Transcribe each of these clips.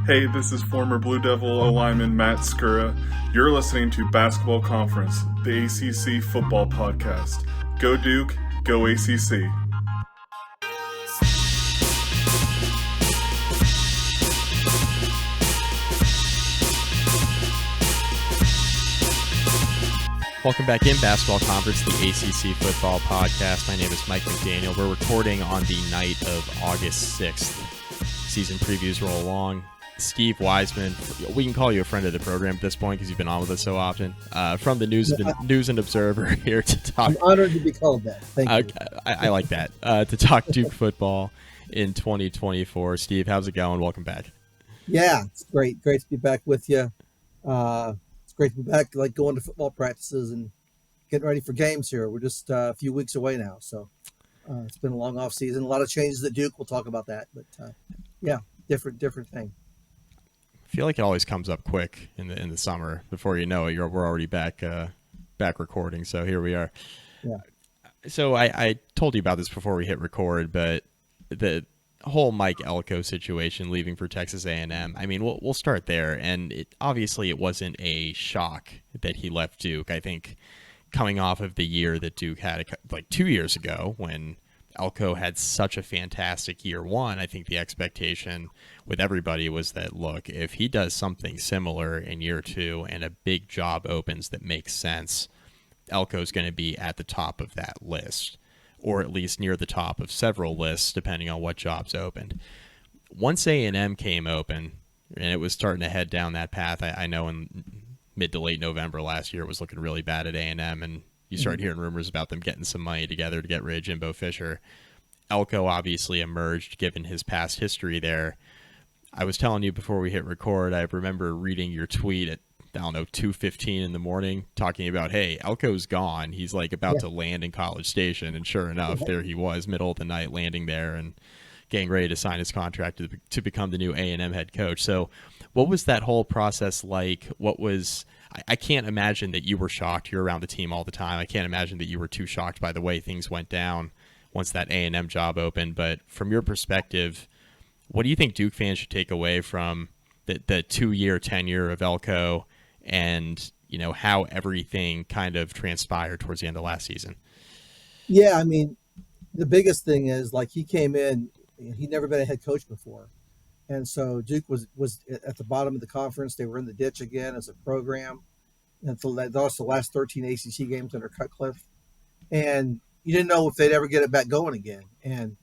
Hey, this is former Blue Devil O-lineman Matt Skura. You're listening to Basketball Conference, the ACC football podcast. Go Duke, go ACC. Welcome back in Basketball Conference, the ACC football podcast. My name is Mike McDaniel. We're recording on the night of August 6th. Season previews roll along. Steve Wiseman, we can call you a friend of the program at this point because you've been on with us so often, from the News-Observer here to talk. I'm honored to be called that. Thank you. I like that. To talk Duke football in 2024. Steve, how's it going? Welcome back. Yeah, it's great. Great to be back with you. It's great to be back, like going to football practices and getting ready for games here. We're just a few weeks away now, so it's been a long off season. A lot of changes at Duke. We'll talk about that, but yeah, different thing. I feel like it always comes up quick in the summer. Before you know it, we're already back recording. So here we are. Yeah. So I told you about this before we hit record, but the whole Mike Elko situation leaving for Texas A&M. I mean, we'll start there. And obviously it wasn't a shock that he left Duke. I think coming off of the year that Duke had like 2 years ago when Elko had such a fantastic year one, I think the expectation with everybody was that, look, if he does something similar in year two and a big job opens that makes sense, Elko's going to be at the top of that list, or at least near the top of several lists, depending on what jobs opened. Once A&M came open, and it was starting to head down that path, I know in mid to late November last year it was looking really bad at A&M, and you started hearing rumors about them getting some money together to get rid of Jimbo Fisher. Elko obviously emerged given his past history there. I was telling you before we hit record, I remember reading your tweet at, 2:15 in the morning talking about, hey, Elko's gone. He's like about to land in College Station. And sure enough, there he was, middle of the night, landing there and getting ready to sign his contract to become the new A&M head coach. So what was that whole process like? I can't imagine that you were shocked. You're around the team all the time. I can't imagine that you were too shocked by the way things went down once that A&M job opened. But from your perspective, what do you think Duke fans should take away from the 2-year tenure of Elko and, how everything kind of transpired towards the end of last season? Yeah, I mean, the biggest thing is, like, he came in, he'd never been a head coach before. And so Duke was at the bottom of the conference. They were in the ditch again as a program. And so they lost the last 13 ACC games under Cutcliffe. And you didn't know if they'd ever get it back going again. And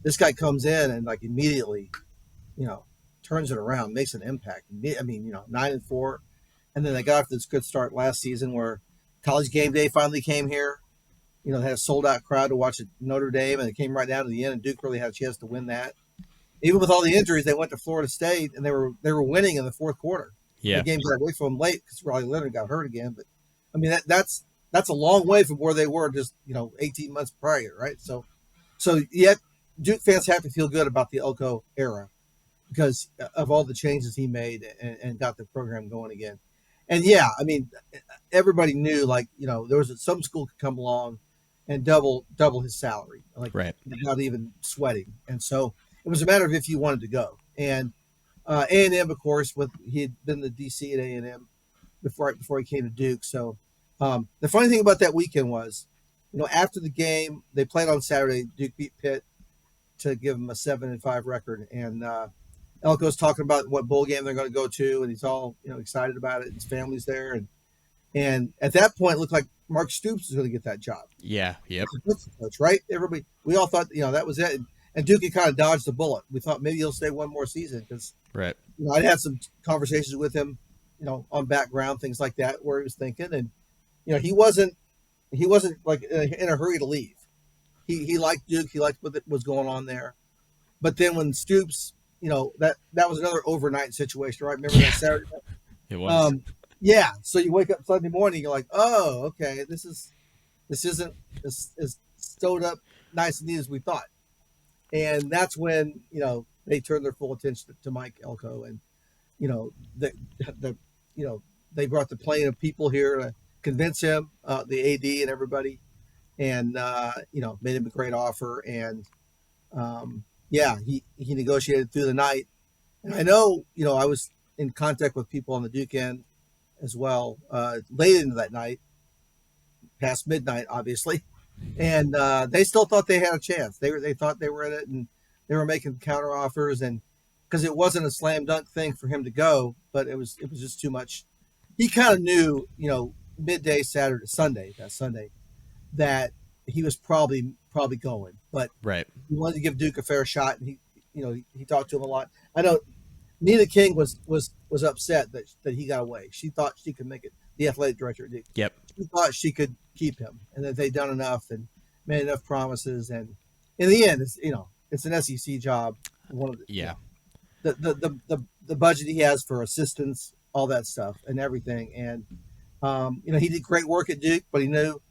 this guy comes in and, like, immediately, turns it around, makes an impact. I mean, 9-4. And then they got off this good start last season where College Game Day finally came here. They had a sold-out crowd to watch Notre Dame, and it came right down to the end, and Duke really had a chance to win that. Even with all the injuries, they went to Florida State, and they were winning in the fourth quarter. Yeah, the game got away from them late because Raleigh Leonard got hurt again. But I mean, that's a long way from where they were just 18 months prior, right? So yet Duke fans have to feel good about the Elko era because of all the changes he made and got the program going again. And yeah, I mean, everybody knew there was some school could come along and double his salary, right, without even sweating. And so it was a matter of if you wanted to go. And A&M, of course, he had been the DC at A&M before he came to Duke. So the funny thing about that weekend was, after the game, they played on Saturday. Duke beat Pitt to give them a 7-5 record. And Elko's talking about what bowl game they're going to go to, and he's all excited about it. His family's there, and at that point, it looked like Mark Stoops was going to get that job. Yeah, yep. Coach, right? We all thought that was it. And Duke had kind of dodged the bullet. We thought maybe he'll stay one more season because right. I'd had some conversations with him, on background, things like that, where he was thinking, and he wasn't like in a hurry to leave. He liked Duke. He liked what was going on there. But then when Stoops, that was another overnight situation, right? Remember that Saturday night? It was. Yeah. So you wake up Sunday morning, you're like, oh, okay, this isn't as stowed up nice and neat as we thought. And that's when, they turned their full attention to Mike Elko, and, they brought the plane of people here to convince him, the AD and everybody, and, made him a great offer. And, he negotiated through the night And I know, I was in contact with people on the Duke end as well, late into that night, past midnight, obviously, and they still thought they had a chance. They thought they were in it, and they were making counter offers, and because it wasn't a slam dunk thing for him to go, but it was just too much. He kind of knew, midday Saturday, that Sunday, that he was probably going, but Right. he wanted to give Duke a fair shot, and he talked to him a lot. I know Nina King was upset that he got away. She thought she could make it. The athletic director at Duke. Yep. She thought she could keep him, and that they'd done enough and made enough promises. And in the end, it's an SEC job. One of the, Yeah. the budget he has for assistants, all that stuff, and everything. And he did great work at Duke, but he knew,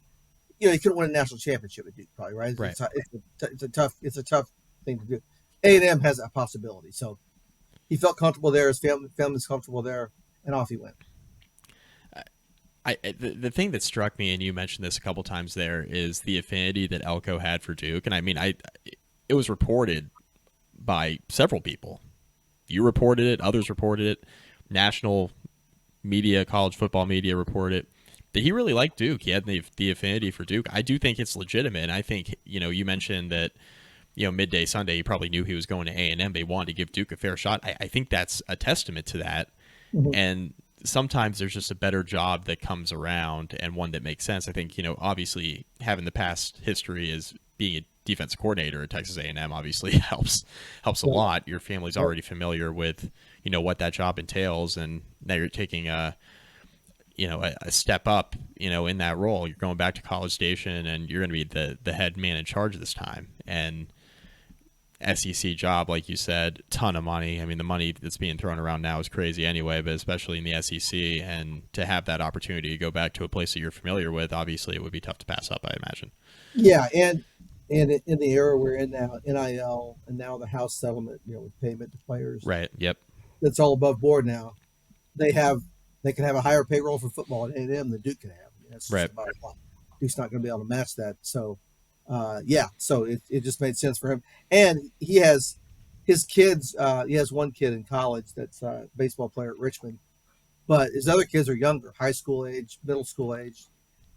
he couldn't win a national championship at Duke, probably, right? Right. It's a tough thing to do. A&M has a possibility, so he felt comfortable there. His family's comfortable there, and off he went. The thing that struck me, and you mentioned this a couple times there, is the affinity that Elko had for Duke. And I mean, it was reported by several people. You reported it, others reported it, national media, college football media reported it, that he really liked Duke. He had the affinity for Duke. I do think it's legitimate. And I think, you mentioned that, midday Sunday, he probably knew he was going to A&M. They wanted to give Duke a fair shot. I think that's a testament to that. Mm-hmm. And sometimes there's just a better job that comes around, and one that makes sense. I think, obviously having the past history as being a defensive coordinator at Texas A&M obviously helps a lot. Your family's already familiar with, what that job entails, and now you're taking a step up, in that role. You're going back to College Station, and you're going to be the head man in charge this time. And SEC job, like you said, ton of money. I mean, the money that's being thrown around now is crazy anyway, but especially in the SEC, and to have that opportunity to go back to a place that you're familiar with, obviously it would be tough to pass up, I imagine. Yeah, and in the era we're in now, NIL, and now the House settlement, with payment to players, right? Yep, that's all above board now. They can have a higher payroll for football at A&M than Duke can have. That's right. Duke's not going to be able to match that, so. So it just made sense for him. And he has his kids. He has one kid in college that's a baseball player at Richmond, but his other kids are younger, high school age, middle school age.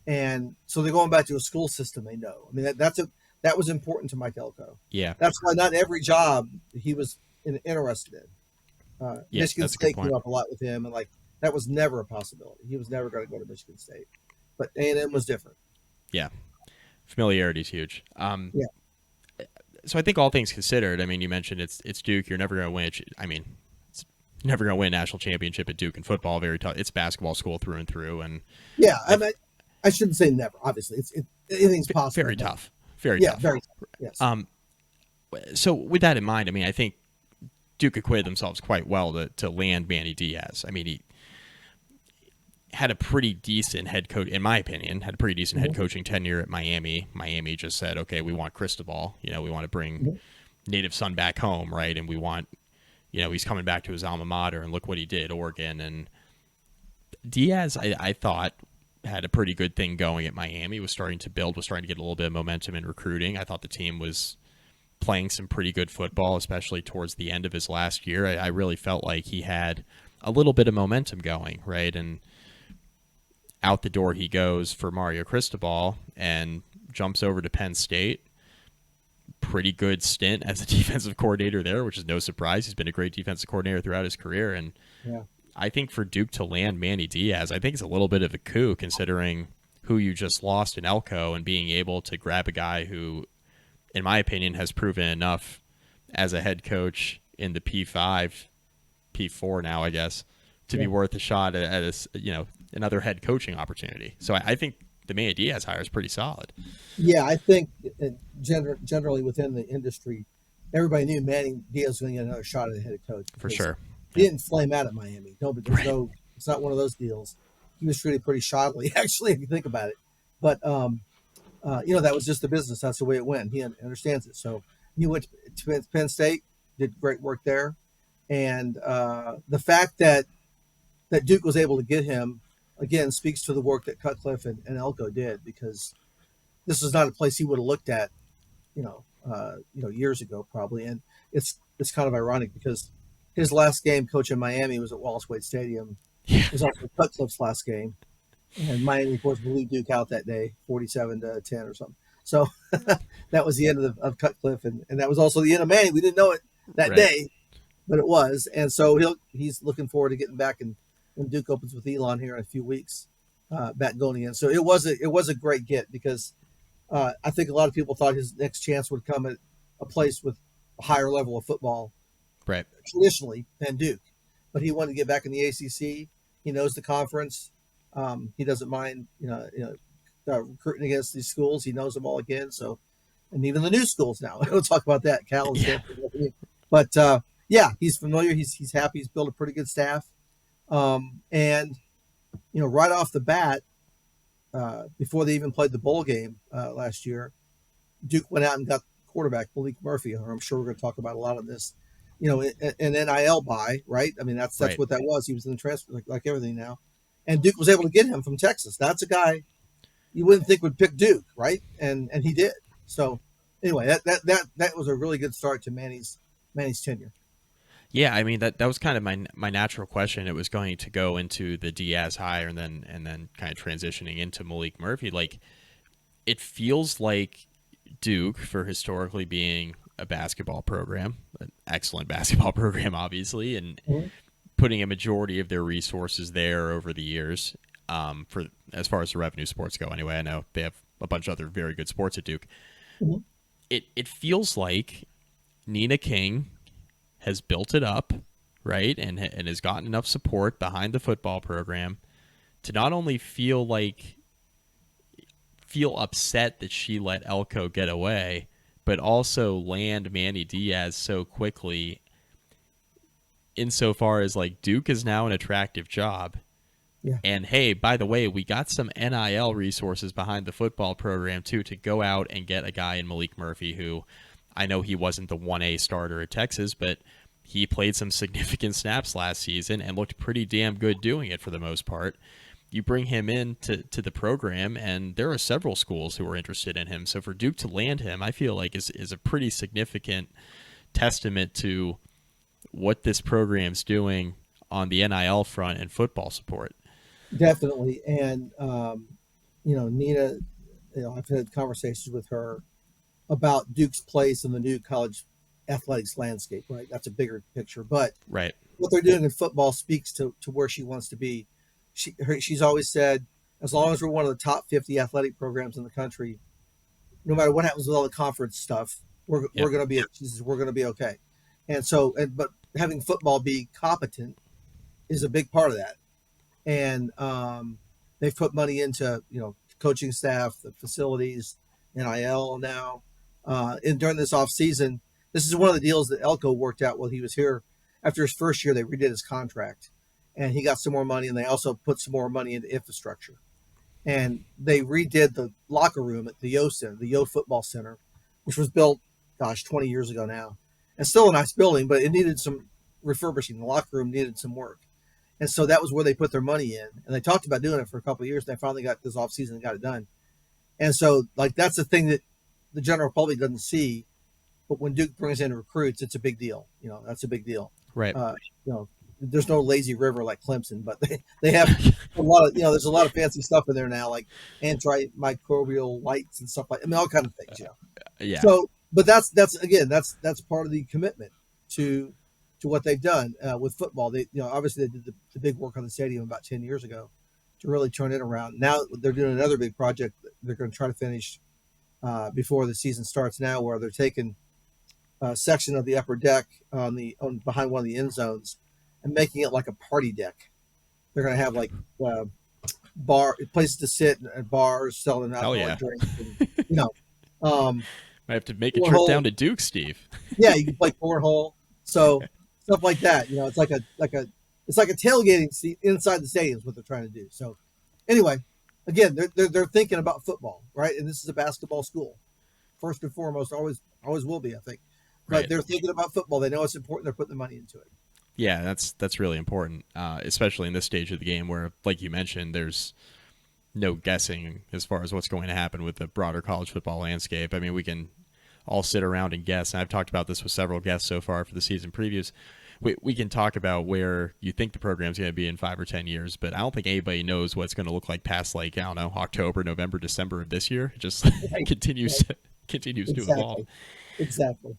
And so they're going back to a school system they know. I mean, that was important to Mike Elko. Yeah. That's why not every job he was interested in. Michigan State came up a lot with him, and that was never a possibility. He was never going to go to Michigan State. But A&M was different. Yeah. Familiarity is huge. Yeah. So I think all things considered, I mean, you mentioned it's Duke. You're never going to win. It's never going to win a national championship at Duke in football. Very tough. It's basketball school through and through. And yeah, I shouldn't say never. Obviously, anything's possible. Very tough. Very tough. Very tough. Yes. So with that in mind, I mean, I think Duke acquitted themselves quite well to land Manny Diaz. I mean, he had a pretty decent head coach, in my opinion, head coaching tenure at Miami. Miami just said, okay, we want Cristobal. We want to bring native son back home, right? And we want, he's coming back to his alma mater, and look what he did, Oregon. And Diaz, I thought, had a pretty good thing going at Miami, was starting to get a little bit of momentum in recruiting. I thought the team was playing some pretty good football, especially towards the end of his last year. I really felt like he had a little bit of momentum going, right? And out the door he goes for Mario Cristobal and jumps over to Penn State. Pretty good stint as a defensive coordinator there, which is no surprise. He's been a great defensive coordinator throughout his career. And I think for Duke to land Manny Diaz, I think it's a little bit of a coup considering who you just lost in Elko, and being able to grab a guy who, in my opinion, has proven enough as a head coach in the P5, P4 now, I guess, to be worth a shot at another head coaching opportunity. So I think the Manny Diaz hire is pretty solid. Yeah, I think generally within the industry, everybody knew Manny Diaz was going to get another shot at a head coach. For sure. He didn't flame out at Miami. It's not one of those deals. He was treated pretty shoddily, actually, if you think about it. But, that was just the business. That's the way it went. He understands it. So he went to Penn State, did great work there. And the fact that Duke was able to get him, again, speaks to the work that Cutcliffe and Elko did, because this was not a place he would have looked at, years ago probably. And it's kind of ironic because his last game coaching Miami was at Wallace Wade Stadium. Yeah. It was also Cutcliffe's last game. And Miami, of course, blew Duke out that day, 47-10 or something. So that was the end of Cutcliffe. And that was also the end of Manny. We didn't know it that day, but it was. And so he's looking forward to getting back when Duke opens with Elon here in a few weeks, back going again. So it was a great get because I think a lot of people thought his next chance would come at a place with a higher level of football, right, traditionally, than Duke. But he wanted to get back in the ACC. He knows the conference. He doesn't mind, recruiting against these schools. He knows them all again. So, and even the new schools now. We'll talk about that, Cal and Stanford. But he's familiar. He's happy. He's built a pretty good staff. And right off the bat, before they even played the bowl game last year, Duke went out and got quarterback Malik Murphy, who I'm sure we're going to talk about a lot of this. An NIL buy, right? I mean, that's right. what that was. He was in the transfer, like everything now. And Duke was able to get him from Texas. That's a guy you wouldn't think would pick Duke, right? And he did. So anyway, that was a really good start to Manny's tenure. Yeah, I mean that was kind of my natural question. It was going to go into the Diaz hire and then kind of transitioning into Malik Murphy. Like, it feels like Duke, for historically being a basketball program, an excellent basketball program, obviously, and putting a majority of their resources there over the years, for as far as the revenue sports go. Anyway, I know they have a bunch of other very good sports at Duke. Mm-hmm. It feels like Nina King has built it up, right, and has gotten enough support behind the football program to not only feel upset that she let Elko get away, but also land Manny Diaz so quickly, insofar as like Duke is now an attractive job. Yeah. And hey, by the way, we got some NIL resources behind the football program too to go out and get a guy in Malik Murphy, who I know he wasn't the 1A starter at Texas, but he played some significant snaps last season and looked pretty damn good doing it for the most part. You bring him in to the program, and there are several schools who are interested in him. So for Duke to land him, I feel like is a pretty significant testament to what this program's doing on the NIL front and football support. Definitely. And, Nina, I've had conversations with her about Duke's place in the new college athletics landscape, right? That's a bigger picture. But right, what they're doing in football speaks to where she wants to be. She's always said, as long as we're one of the top 50 athletic programs in the country, no matter what happens with all the conference stuff, we're going to be, she says, we're going to be okay. And so, but having football be competent is a big part of that. And they've put money into, coaching staff, the facilities, NIL now. And during this off season, this is one of the deals that Elko worked out while he was here. After his first year, they redid his contract, and he got some more money, and they also put some more money into infrastructure. And they redid the locker room at the Yo Center, the Yo Football Center, which was built, 20 years ago now. And still a nice building, but it needed some refurbishing. The locker room needed some work. And so that was where they put their money in. And they talked about doing it for a couple of years, and they finally got this offseason and got it done. And so, that's the thing that the general public doesn't see. But when Duke brings in recruits, it's a big deal. That's a big deal. Right. There's no lazy river like Clemson, but they have a lot of, there's a lot of fancy stuff in there now, like antimicrobial lights and stuff all kind of things, Yeah. So, but that's part of the commitment to what they've done with football. They, obviously they did the big work on the stadium about 10 years ago to really turn it around. Now they're doing another big project they're going to try to finish before the season starts now, where they're taking a section of the upper deck behind one of the end zones and making it like a party deck. They're going to have like places to sit and bars selling alcoholic drinks. And, might have to make a trip down to Duke, Steve. Yeah, you can play cornhole, so stuff like that. It's like a tailgating seat inside the stadium is what they're trying to do. So anyway, again, they're thinking about football, right? And this is a basketball school, first and foremost, always will be, I think. But they're thinking about football. They know it's important. They're putting the money into it. Yeah, that's really important, especially in this stage of the game where, like you mentioned, there's no guessing as far as what's going to happen with the broader college football landscape. I mean, we can all sit around and guess, and I've talked about this with several guests so far for the season previews. we can talk about where you think the program's going to be in 5 or 10 years, but I don't think anybody knows what it's going to look like past, like, I don't know, October, November, December of this year. It just Right. continues Right. continues to evolve. Exactly.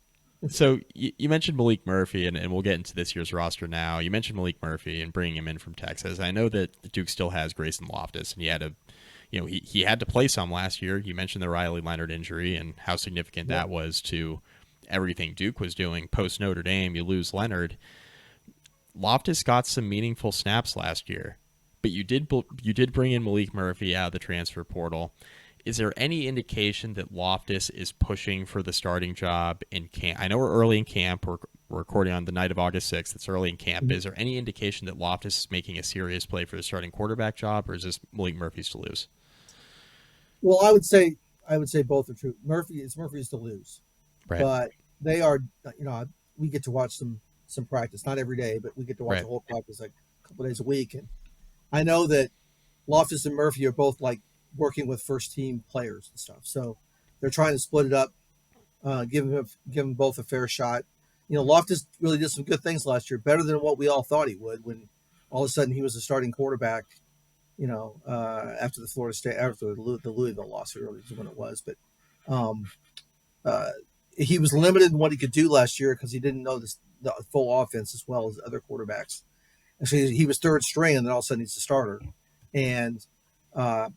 So you mentioned Malik Murphy, and we'll get into this year's roster now. You mentioned Malik Murphy and bringing him in from Texas. I know that Duke still has Grayson Loftus, and he had to play some last year. You mentioned the Riley Leonard injury and how significant that was to everything Duke was doing post Notre Dame. You lose Leonard. Loftus got some meaningful snaps last year, but you did bring in Malik Murphy out of the transfer portal. Is there any indication that Loftus is pushing for the starting job in camp? I know we're early in camp. We're recording on the night of August 6th. It's early in camp. Is there any indication that Loftus is making a serious play for the starting quarterback job, or is this Malik Murphy's to lose? Well, I would say both are true. Murphy's to lose, Right. but they are. We get to watch some practice, not every day, but we get to watch the whole practice like a couple of days a week. And I know that Loftus and Murphy are both like working with first team players and stuff. So they're trying to split it up, give them both a fair shot. Loftus really did some good things last year, better than what we all thought he would when all of a sudden he was a starting quarterback, after the Florida State, after the Louisville loss, really is when it was. But he was limited in what he could do last year because he didn't know the full offense as well as other quarterbacks. And so he was third string, and then all of a sudden he's a starter. And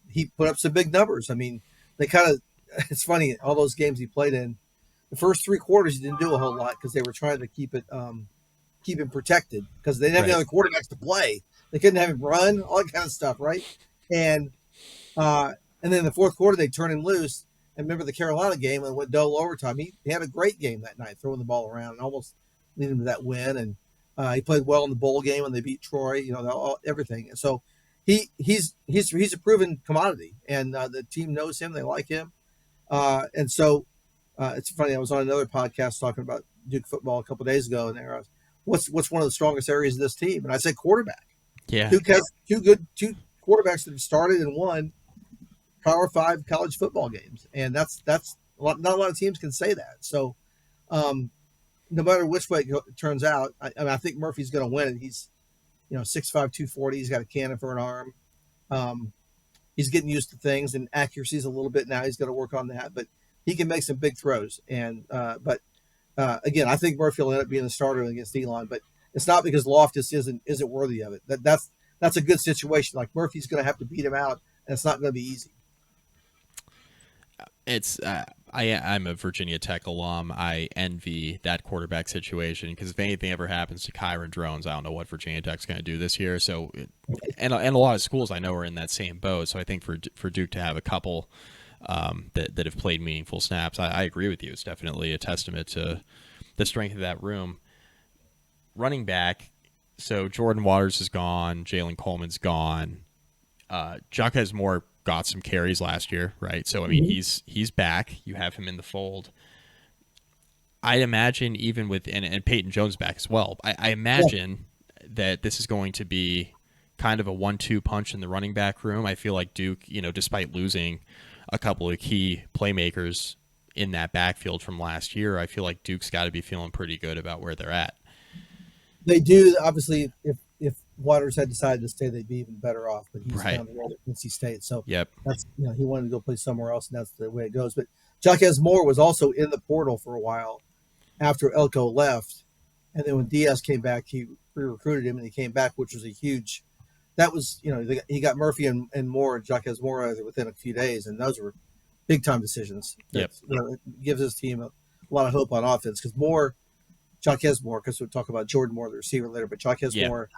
he put up some big numbers. I mean, it's funny, all those games he played in, the first 3 quarters he didn't do a whole lot because they were trying to keep him protected because they didn't have any other quarterbacks to play. They couldn't have him run, all that kind of stuff, right? And then in the fourth quarter they turned him loose. And remember the Carolina game and went double overtime. He had a great game that night, throwing the ball around and almost leading him to that win. And he played well in the bowl game when they beat Troy. Everything. And so he's a proven commodity, and the team knows him. They like him. And so it's funny. I was on another podcast talking about Duke football a couple of days ago, and they were, what's one of the strongest areas of this team? And I said quarterback. Yeah. Duke has two quarterbacks that have started and won Power 5 college football games, and that's not a lot of teams can say that. So no matter which way it turns out, I think Murphy's going to win it. He's 6'5", 240. He's got a cannon for an arm. He's getting used to things, and accuracy's a little bit now. He's got to work on that, but he can make some big throws. And again, I think Murphy will end up being the starter against Elon, but it's not because Loftus isn't worthy of it. That's a good situation. Like Murphy's going to have to beat him out, and it's not going to be easy. It's I'm a Virginia Tech alum. I envy that quarterback situation because if anything ever happens to Kyron Drones, I don't know what Virginia Tech's going to do this year. So, and a lot of schools I know are in that same boat. So I think for Duke to have a couple that have played meaningful snaps, I agree with you. It's definitely a testament to the strength of that room. Running back, so Jordan Waters is gone. Jalen Coleman's gone. Jaquez Moore got some carries last year, right? So, I mean, he's back. You have him in the fold. I imagine even with, and Peyton Jones back as well, I imagine that this is going to be kind of a 1-2 punch in the running back room. I feel like Duke, despite losing a couple of key playmakers in that backfield from last year, I feel like Duke's got to be feeling pretty good about where they're at. They do. Obviously, if Waters had decided to stay, they'd be even better off. But he's down the road at NC State, so that's he wanted to go play somewhere else, and that's the way it goes. But Jaquez Moore was also in the portal for a while after Elko left, and then when Diaz came back, he re-recruited him, and he came back, which was a huge. That was he got Murphy and Moore and Jaquez Moore within a few days, and those were big time decisions. It gives his team a lot of hope on offense because Jaquez Moore, because we'll talk about Jordan Moore, the receiver, later, but Jaquez Moore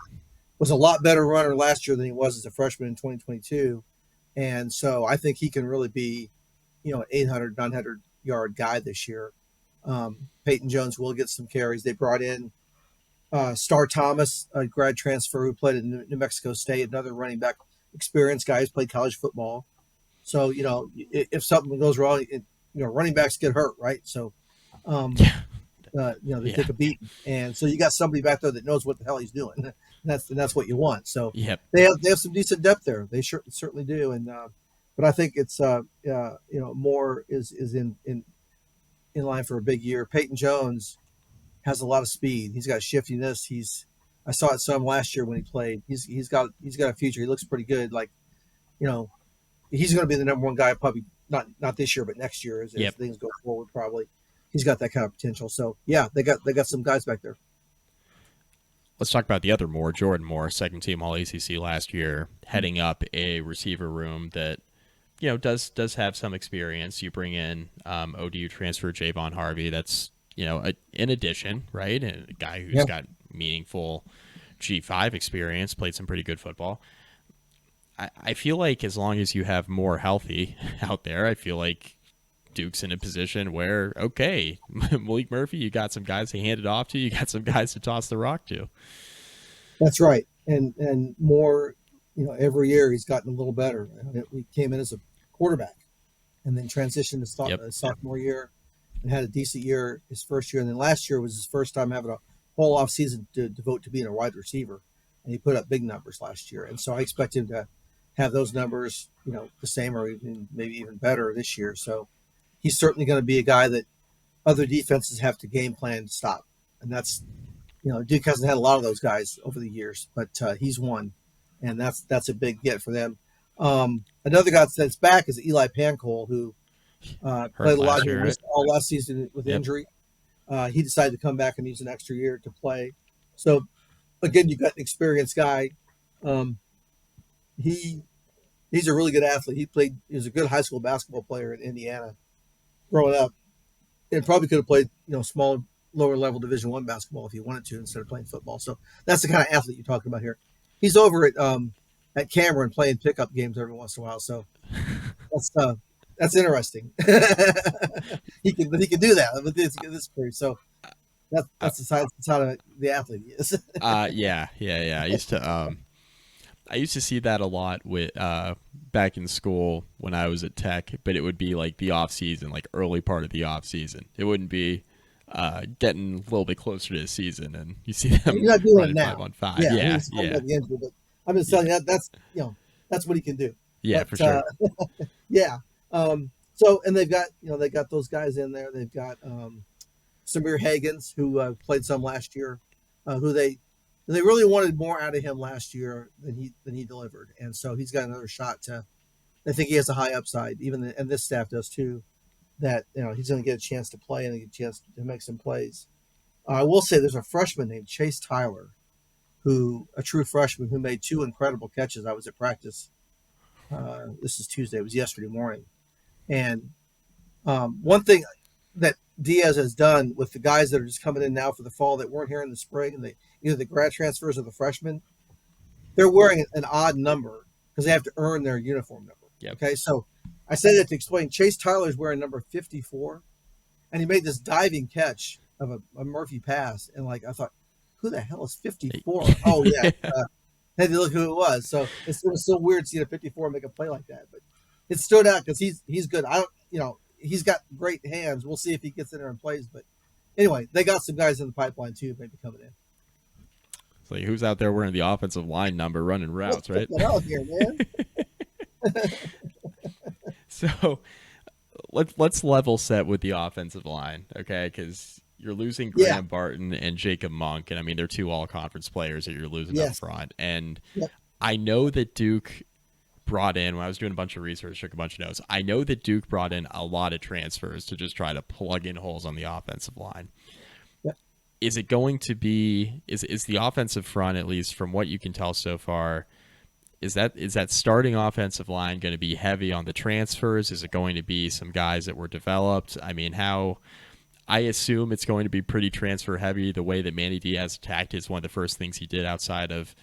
was a lot better runner last year than he was as a freshman in 2022. And so I think he can really be, an 800, 900-yard guy this year. Peyton Jones will get some carries. They brought in Star Thomas, a grad transfer who played at New Mexico State, another running back experienced guy who's played college football. So, if something goes wrong, running backs get hurt, right? So, they take a beating, and so you got somebody back there that knows what the hell he's doing. That's what you want. So they have some decent depth there. They certainly do, and but I think it's Moore is in line for a big year. Peyton Jones, has a lot of speed. He's got shiftiness. I saw it some last year when he played. He's got a future. He looks pretty good. Like, you know, he's going to be the number one guy, probably not this year, but next year as things go forward. Probably he's got that kind of potential. So yeah, they got some guys back there. Let's talk about the other Moore, Jordan Moore, second team All ACC last year, heading up a receiver room that, you know, does have some experience. You bring in ODU transfer Javon Harvey. That's, you know, in addition, right? And a guy who's got meaningful G5 experience, played some pretty good football. I feel like as long as you have more healthy out there, I feel like Duke's in a position where, okay, Malik Murphy, you got some guys to hand it off to, you got some guys to toss the rock to. That's right. And Moore, you know, every year he's gotten a little better. He came in as a quarterback and then transitioned to sophomore year and had a decent year his first year. And then last year was his first time having a whole off season to devote to being a wide receiver. And he put up big numbers last year. And so I expect him to have those numbers, you know, the same or maybe even better this year. So he's certainly going to be a guy that other defenses have to game plan to stop. And that's, you know, Duke hasn't had a lot of those guys over the years, but he's one. And that's a big get for them. Another guy that's back is Eli Pancol, who played a lot here all last season with injury. He decided to come back and use an extra year to play. So, again, you've got an experienced guy. He's a really good athlete. He was a good high school basketball player in Indiana growing up, and probably could have played, you know, small, lower level Division I basketball if he wanted to instead of playing football. So that's the kind of athlete you're talking about here. He's over at Cameron playing pickup games every once in a while. So that's interesting. he can do that with this career. So that's the side of the athlete he is. Yeah. I used to see that a lot with back in school when I was at Tech, but it would be like the off season, like early part of the off season. It wouldn't be getting a little bit closer to the season, and you see them You're not doing running it now. 5-on-5. Yeah. But I'm just telling you that's what he can do. Yeah, for sure. Yeah. So and they got those guys in there. They've got Samir Hagans, who played some last year, who they really wanted more out of him last year than he delivered, and so he's got another shot to. I think he has a high upside, and this staff does too. That, you know, he's going to get a chance to play and a chance to make some plays. I will say there's a freshman named Chase Tyler, a true freshman who made 2 incredible catches. I was at practice. This is Tuesday. It was yesterday morning, and one thing that Diaz has done with the guys that are just coming in now for the fall that weren't here in the spring, and either the grad transfers or the freshmen, they're wearing an odd number because they have to earn their uniform number. Yep. Okay, so I say that to explain. Chase Tyler's wearing number 54, and he made this diving catch of a Murphy pass, and like I thought, who the hell is 54? Oh yeah, had to look who it was. So it was so weird seeing a 54 make a play like that, but it stood out because he's good. He's got great hands. We'll see if he gets in there and plays. But anyway, they got some guys in the pipeline too, maybe coming in. It's like, who's out there wearing the offensive line number running routes, right? Get out here, man. So let's level set with the offensive line, okay? Because you're losing Graham Barton and Jacob Monk, and I mean they're 2 all-conference players that you're losing up front. And I know that Duke brought in, when I was doing a bunch of research, took a bunch of notes, I know that Duke brought in a lot of transfers to just try to plug in holes on the offensive line. Yep. Is it going to be, is the offensive front, at least from what you can tell so far, is that starting offensive line going to be heavy on the transfers? Is it going to be some guys that were developed? I mean, I assume it's going to be pretty transfer heavy. The way that Manny Diaz attacked is one of the first things he did outside of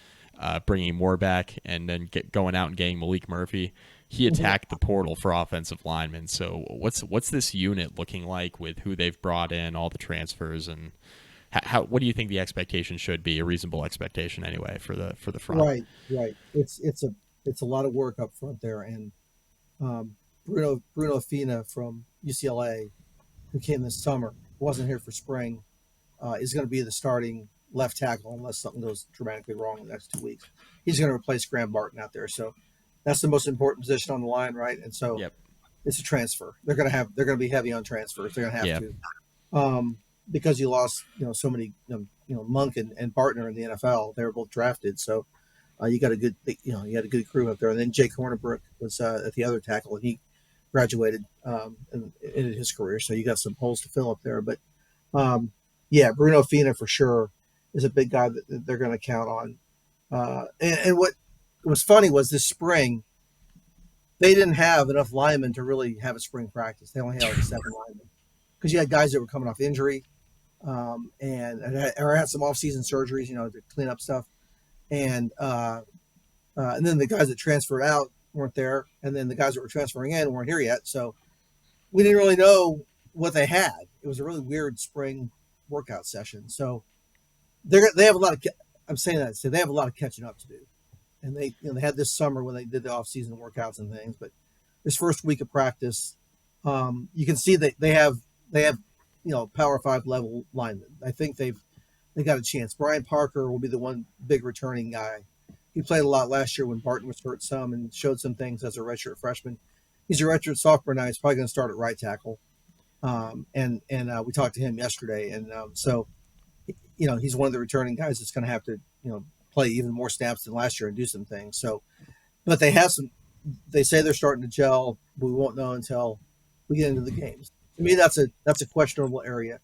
bringing Moore back and then going out and getting Malik Murphy. He attacked the portal for offensive linemen. So what's this unit looking like with who they've brought in, all the transfers, and what do you think the expectation should be? A reasonable expectation anyway for the front. Right. It's a lot of work up front there, and Bruno Fina from UCLA, who came this summer, wasn't here for spring, is going to be the starting left tackle unless something goes dramatically wrong in the next 2 weeks. He's going to replace Graham Barton out there, so that's the most important position on the line, right? And so it's a transfer. They're going to be heavy on transfers. They're going to have to. because you lost, so many, Monk and Bartner in the NFL. They were both drafted, so you got a good, you had a good crew up there. And then Jake Hornibrook was at the other tackle, and he graduated in his career, so you got some holes to fill up there. But yeah, Bruno Fina for sure is a big guy that they're going to count on. And what was funny was this spring they didn't have enough linemen to really have a spring practice. They only had like 7 linemen because you had guys that were coming off injury or had some off-season surgeries, to clean up stuff. And then the guys that transferred out weren't there, and then the guys that were transferring in weren't here yet. So we didn't really know what they had. It was a really weird spring workout session. So they have a lot of. I'm saying that so they have a lot of catching up to do, and they had this summer when they did the off-season workouts and things. But this first week of practice, you can see that they have Power 5 level linemen. I think they got a chance. Brian Parker will be the one big returning guy. He played a lot last year when Barton was hurt some and showed some things as a redshirt freshman. He's a redshirt sophomore now. He's probably going to start at right tackle. And we talked to him yesterday. And so, he's one of the returning guys that's going to have to, play even more snaps than last year and do some things. So, but they say they're starting to gel. But we won't know until we get into the games. To me, that's a questionable area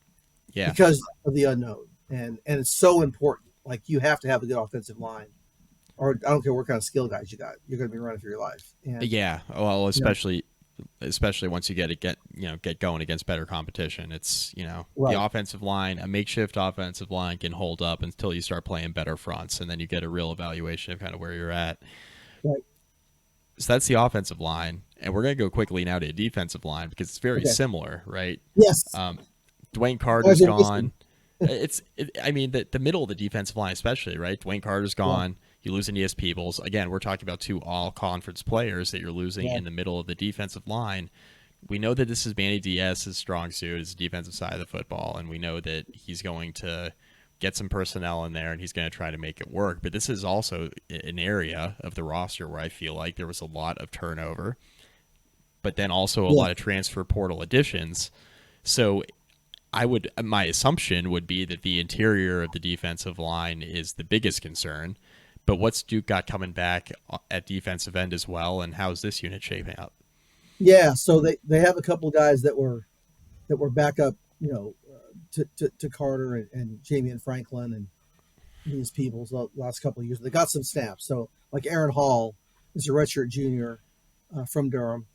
because of the unknown. And it's so important. Like, you have to have a good offensive line. Or I don't care what kind of skill guys you got, you're going to be running for your life. And, well, especially once you get going against better competition. It's right. The offensive line, a makeshift offensive line can hold up until you start playing better fronts, and then you get a real evaluation of kind of where you're at. Right. So that's the offensive line, and we're going to go quickly now to the defensive line because it's very similar, right? Yes. Dwayne Carter's gone. The middle of the defensive line, especially, right? Dwayne Carter's gone. Yeah. You lose Aeneas Peebles. Again, we're talking about 2 all-conference players that you're losing in the middle of the defensive line. We know that this is Manny Diaz's strong suit, is the defensive side of the football, and we know that he's going to get some personnel in there and he's going to try to make it work. But this is also an area of the roster where I feel like there was a lot of turnover, but then also a lot of transfer portal additions. So my assumption would be that the interior of the defensive line is the biggest concern. But what's Duke got coming back at defensive end as well, and how's this unit shaping up? Yeah, so they have a couple of guys that were backup, to Carter and Jamian Franklin and these people the last couple of years. They got some snaps. So like Aaron Hall is a redshirt junior from Durham.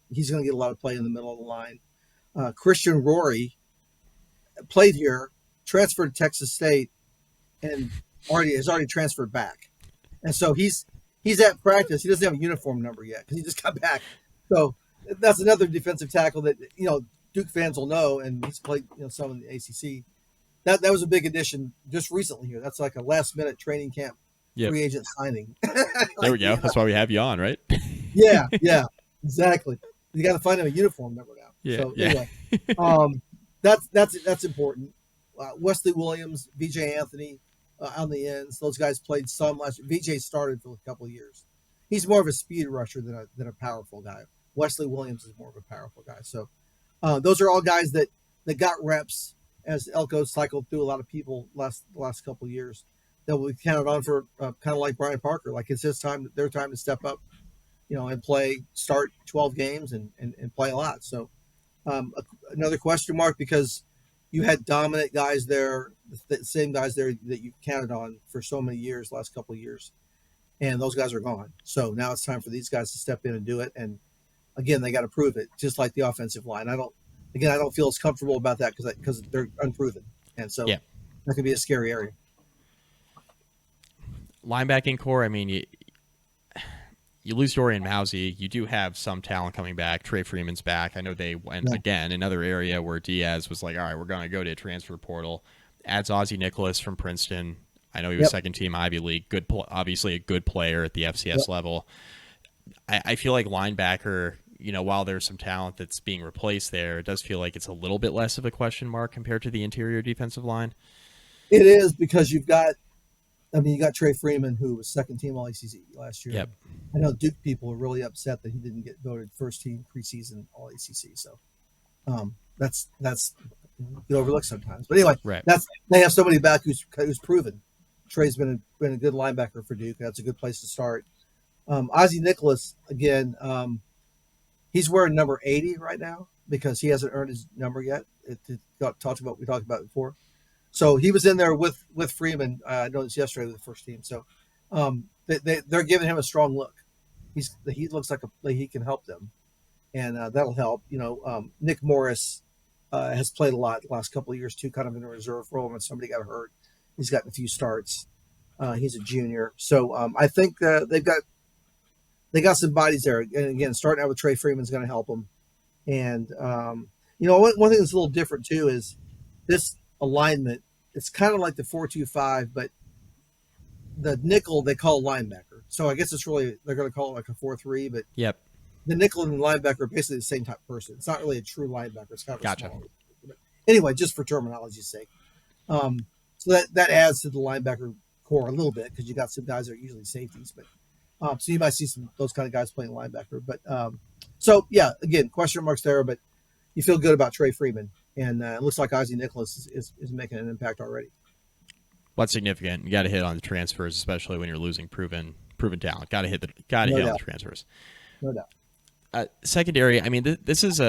He's going to get a lot of play in the middle of the line. Christian Rory played here, transferred to Texas State, and has already transferred back. And so he's at practice. He doesn't have a uniform number yet because he just got back. So that's another defensive tackle that, Duke fans will know, and he's played, some in the ACC. That was a big addition just recently here. That's like a last-minute training camp free agent signing. There we go. That's why we have you on, right? Yeah, exactly. You got to find him a uniform number now. Yeah, so anyway, that's important. Wesley Williams, VJ Anthony on the ends. Those guys played some last year. VJ started for a couple of years. He's more of a speed rusher than a powerful guy. Wesley Williams is more of a powerful guy. So those are all guys that got reps as Elko cycled through a lot of people the last couple of years that we counted on for kind of like Brian Parker. Like, it's their time to step up, and start 12 games and play a lot. So another question mark, because you had dominant guys there, the same guys there that you counted on for so many years, last couple of years, and those guys are gone. So now it's time for these guys to step in and do it. And again, they got to prove it, just like the offensive line. I don't feel as comfortable about that because they're unproven, and so that could be a scary area. Linebacking core, I mean, you lose Dorian Mousy. You do have some talent coming back. Trey Freeman's back. I know they went again, another area where Diaz was like, all right, we're going to go to a transfer portal. Adds Ozzie Nicholas from Princeton. I know he was second team Ivy League. Obviously a good player at the FCS level. I feel like linebacker, while there's some talent that's being replaced there, it does feel like it's a little bit less of a question mark compared to the interior defensive line. It is, because you got Trey Freeman, who was second team All ACC last year. Yep. I know Duke people are really upset that he didn't get voted first team preseason All ACC. So that's get overlooked sometimes. But anyway, Right. they have somebody back who's proven. Trey's been a good linebacker for Duke. That's a good place to start. Ozzie Nicholas again. He's wearing number 80 right now because he hasn't earned his number yet. We talked about it before. So he was in there with Freeman. I noticed yesterday with the first team. So they're giving him a strong look. He looks like he can help them, and that'll help. Nick Morris has played a lot the last couple of years too, kind of in a reserve role when somebody got hurt. He's gotten a few starts. He's a junior, so I think they got some bodies there. And again, starting out with Trey Freeman is going to help them. And one thing that's a little different too is this alignment. It's kind of like the 4-2-5, but the nickel they call linebacker. So I guess it's really they're going to call it like a 4-3, but Yep. the nickel and the linebacker are basically the same type of person. It's not really a true linebacker. It's kind of Gotcha. a smaller. But anyway, just for terminology's sake. So that adds to the linebacker core a little bit because you got some guys that are usually safeties, but so you might see some those kind of guys playing linebacker. But so yeah, again, question marks there, but you feel good about Trey Freeman, and it looks like Ozzie Nicholas is making an impact already. What's significant? You got to hit on the transfers, especially when you're losing proven talent. Got to hit on the transfers. No doubt. Secondary. I mean, this is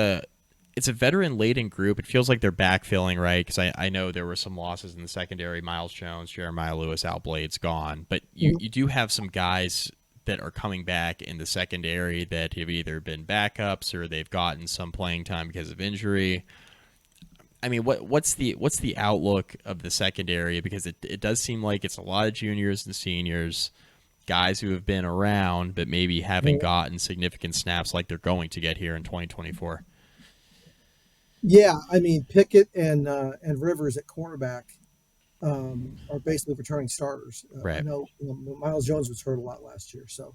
it's a veteran laden group. It feels like they're backfilling, right? Because I know there were some losses in the secondary. Miles Jones, Jeremiah Lewis, Al Blade's gone, but you do have some guys that are coming back in the secondary that have either been backups or they've gotten some playing time because of injury. I mean, what's the outlook of the secondary? Because it does seem like it's a lot of juniors and seniors, guys who have been around but maybe haven't gotten significant snaps like they're going to get here in 2024. Yeah, I mean Pickett and Rivers at cornerback are basically returning starters. Right. I know Miles Jones was hurt a lot last year, so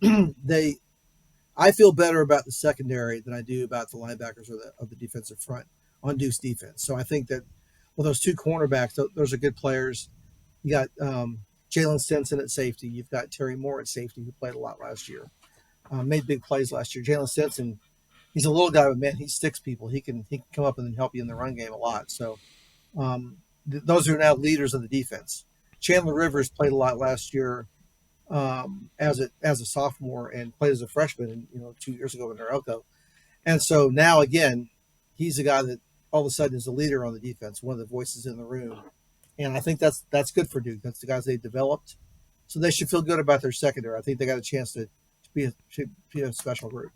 I feel better about the secondary than I do about the linebackers of the defensive front on Duke's defense. So I think that those two cornerbacks, those are good players. You got Jalen Stinson at safety. You've got Terry Moore at safety, who played a lot last year, made big plays last year. Jalen Stinson, he's a little guy, but man, he sticks people. He can come up and help you in the run game a lot. So those are now leaders of the defense. Chandler Rivers played a lot last year as a sophomore and played as a freshman, 2 years ago in Norelco. And so now again, he's a guy that all of a sudden is a leader on the defense, one of the voices in the room. And I think that's good for Duke. That's the guys they developed. So they should feel good about their secondary. I think they got a chance to be a special group.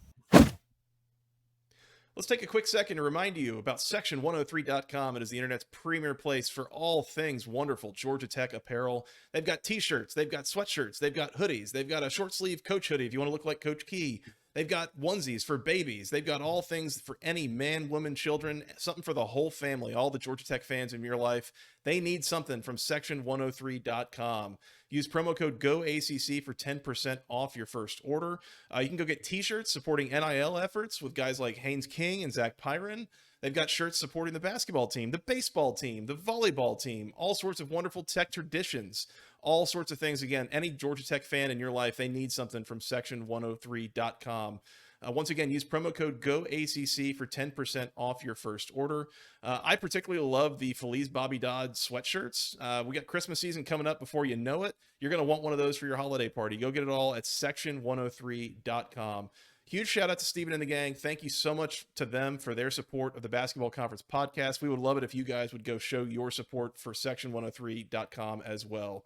Let's take a quick second to remind you about Section103.com. It is the internet's premier place for all things wonderful Georgia Tech apparel. They've got t-shirts, they've got sweatshirts, they've got hoodies, they've got a short sleeve coach hoodie if you want to look like Coach Key. They've got onesies for babies. They've got all things for any man, woman, children, something for the whole family, all the Georgia Tech fans in your life. They need something from Section103.com. Use promo code GOACC for 10% off your first order. You can go get t-shirts supporting NIL efforts with guys like Haynes King and Zach Pyron. They've got shirts supporting the basketball team, the baseball team, the volleyball team, all sorts of wonderful Tech traditions, all sorts of things. Again, any Georgia Tech fan in your life, they need something from Section103.com. Once again, use promo code GOACC for 10% off your first order. I particularly love the Feliz Bobby Dodd sweatshirts. We got Christmas season coming up before you know it. You're going to want one of those for your holiday party. Go get it all at Section103.com. Huge shout out to Steven and the gang. Thank you so much to them for their support of the Basketball Conference podcast. We would love it if you guys would go show your support for Section103.com as well.